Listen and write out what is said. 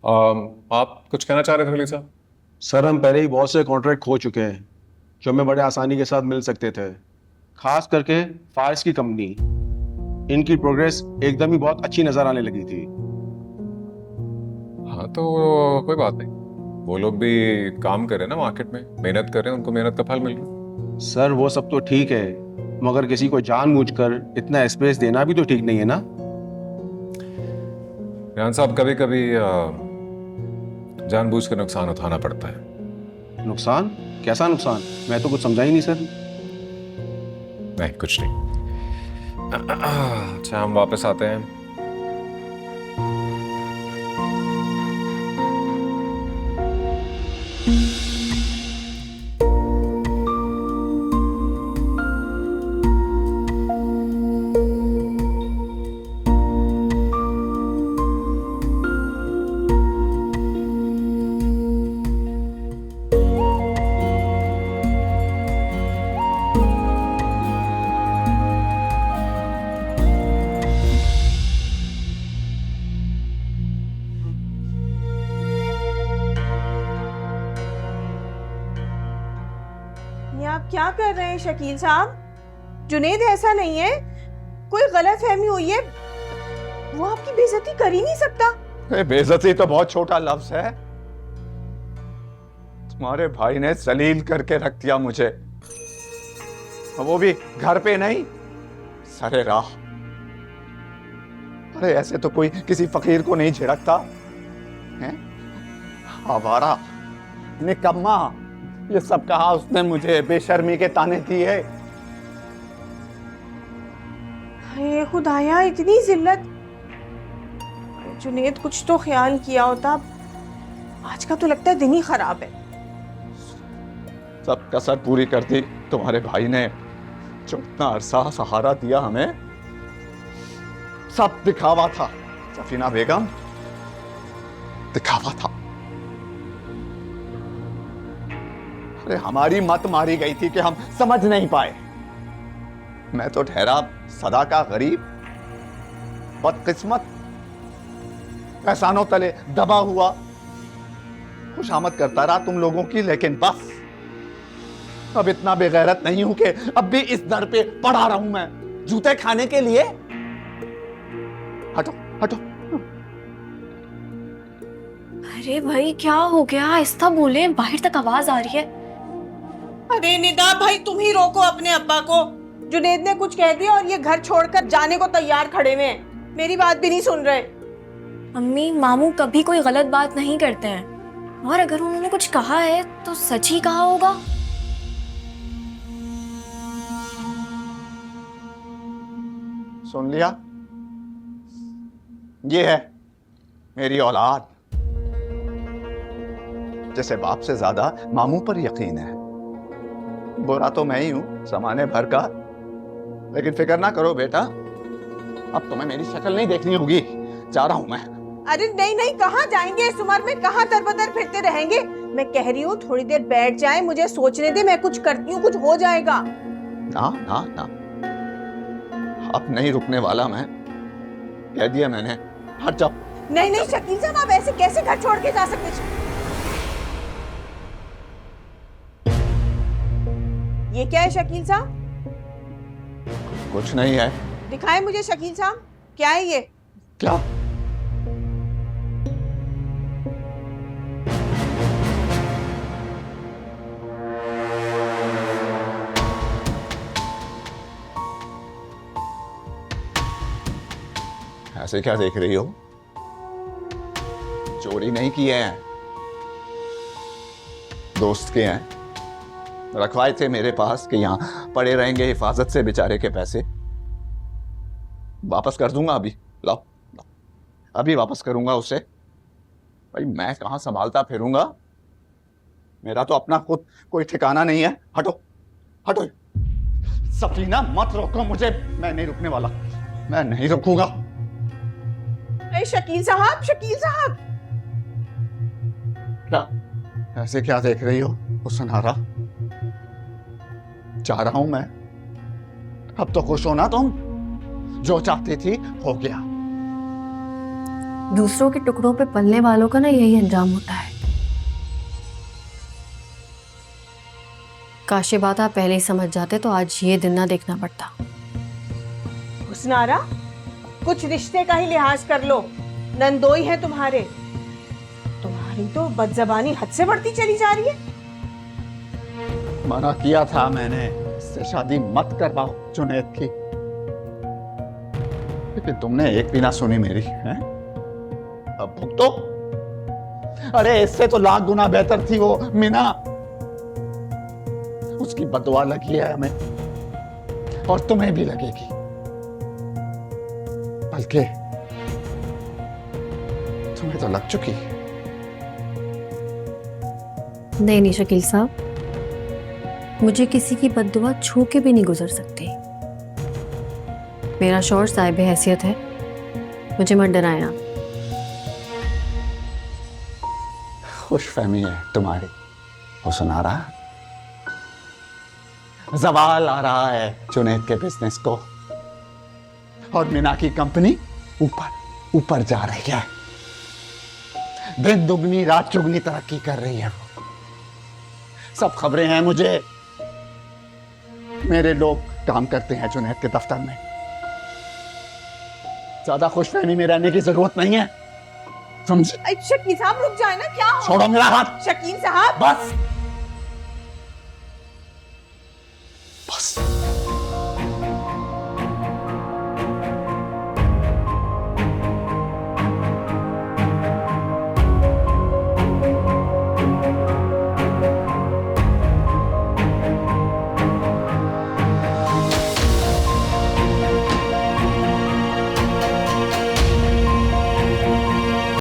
आप कुछ कहना चाह रहे थे खलील साहब? सर हम पहले ही बहुत से कॉन्ट्रैक्ट खो चुके हैं जो हमें बड़े आसानी के साथ मिल सकते थे, खास करके फायर्स की कंपनी। इनकी प्रोग्रेस एकदम ही बहुत अच्छी नजर आने लगी थी। हाँ तो कोई बात नहीं, वो लोग भी काम कर रहे हैं ना, मार्केट में मेहनत कर रहे हैं, उनको मेहनत का फल मिल रहा है। सर वो सब तो ठीक है, मगर किसी को जानबूझकर इतना स्पेस देना भी तो ठीक नहीं है ना। रेहान साहब, कभी कभी जानबूझ कर नुकसान उठाना पड़ता है। नुकसान? कैसा नुकसान? मैं तो कुछ समझा ही नहीं सर। नहीं, कुछ नहीं। अच्छा, हम वापस आते हैं। ये आप क्या कर रहे हैं शकील साहब? जुनेद ऐसा नहीं है, कोई गलतफहमी हुई है, वो आपकी बेइज्जती कर ही नहीं सकता। बेइज्जती तो बहुत छोटा लफ्ज है। तुम्हारे भाई ने जलील करके रख दिया मुझे, वो भी घर पे नहीं, सरे राह। अरे ऐसे तो कोई किसी फकीर को नहीं झिड़कता है। आवारा, निकम्मा, ये सब कहा उसने मुझे, बेशर्मी के ताने दिए। ये खुदाया, इतनी जिल्लत। जुनेद कुछ तो ख्याल किया होता, आज का तो लगता है दिन ही खराब है। सब कसर पूरी कर दी तुम्हारे भाई ने, जो इतना अरसा सहारा दिया हमें। सब दिखावा था सफीना बेगम, दिखावा था। अरे हमारी मत मारी गई थी कि हम समझ नहीं पाए। मैं तो ठहरा सदा का गरीब, बदकिस्मत, एहसानों तले दबा हुआ, खुशामद करता रहा तुम लोगों की, लेकिन बस अब इतना बेगैरत नहीं हूं कि अब भी इस दर पे पड़ा रहूं मैं जूते खाने के लिए। हटो हटो। अरे भाई क्या हो गया? आहिस्ता बोले, बाहर तक आवाज आ रही है। अरे निदा भाई, तुम ही रोको अपने अब्बा को। जुनेद ने कुछ कह दिया और ये घर छोड़कर जाने को तैयार खड़े हुए हैं, मेरी बात भी नहीं सुन रहे। अम्मी, मामू कभी कोई गलत बात नहीं करते हैं, और अगर उन्होंने कुछ कहा है तो सच ही कहा होगा। सुन लिया? ये है मेरी औलाद, जैसे बाप से ज्यादा मामू पर यकीन है। बुरा तो मैं ही हूं जमाने भर का, लेकिन फिक्र ना करो बेटा, अब तुम्हें मेरी शक्ल नहीं देखनी होगी। जा रहा हूं मैं। अरे नहीं नहीं, कहाँ जाएंगे इस उम्र में? कहाँ दर-बदर फिरते रहेंगे? मैं कह रही हूँ थोड़ी देर बैठ जाए, मुझे सोचने दे, मैं कुछ करती हूँ, कुछ हो जाएगा। ना ना ना, अब नहीं रुकने वाला मैं, कह दिया मैंने। हट जाओ। नहीं नहीं शकील साहब, आप ऐसे कैसे घर छोड़ के जा सकते? ये क्या है शकील साहब? कुछ नहीं है। दिखाएं मुझे शकील साहब, क्या है ये? क्या? ऐसे क्या देख रही हो? चोरी नहीं किए हैं, दोस्त के हैं, रखवाए थे मेरे पास कि यहां पड़े रहेंगे हिफाजत से बेचारे के पैसे। वापस कर दूंगा अभी। लाओ लाओ, अभी वापस करूंगा उसे। भाई मैं कहां संभालता फिरूंगा, मेरा तो अपना खुद कोई ठिकाना नहीं है। हटो हटो। सफीना मत रोको मुझे, मैं नहीं रुकने वाला, मैं नहीं रुकूंगा। अरे शकील साहब, शकील साहब। क्या ऐसे क्या देख रही हो हुस्नारा? जा रहा हूं मैं, अब तो खुश हो ना तुम? जो चाहती थी हो गया। दूसरों के टुकड़ों पे पलने वालों का ना यही अंजाम होता है। काश ये बात आप पहले ही समझ जाते तो आज ये दिन ना देखना पड़ता। हुस्नारा, कुछ रिश्ते का ही लिहाज कर लो। नंदोई है तुम्हारे, तुम्हारी तो बदजबानी हद से बढ़ती चली जा रही है। मना किया था मैंने, इससे शादी मत करवाओ जुनैद की, लेकिन तुमने एक भी ना सुनी मेरी, हैं? अब भुगतो। अरे इससे तो लाख गुना बेहतर थी वो मीना, उसकी बददुआ लगी है हमें और तुम्हें भी लगेगी, बल्कि तुम्हें तो लग चुकी। नहीं शकील साहब, मुझे किसी की बद्दुआ छू के भी नहीं गुजर सकती। मेरा शौहर साहिब हैसियत है, मुझे मत डराएं आप। खुशफहमी है तुम्हारी, वो सुना रहा, जवाल आ रहा है जुनैद के बिजनेस को और मीना की कंपनी ऊपर ऊपर जा रही है, दिन दुगनी रात चुगनी तरक्की कर रही है वो। सब खबरें हैं मुझे, मेरे लोग काम करते हैं जुनैद के दफ्तर में। ज्यादा खुशफहमी में रहने की जरूरत नहीं है, समझे? शकील साहब रुक जाए ना, क्या हो? छोड़ो मेरा हाथ, शकील साहब, बस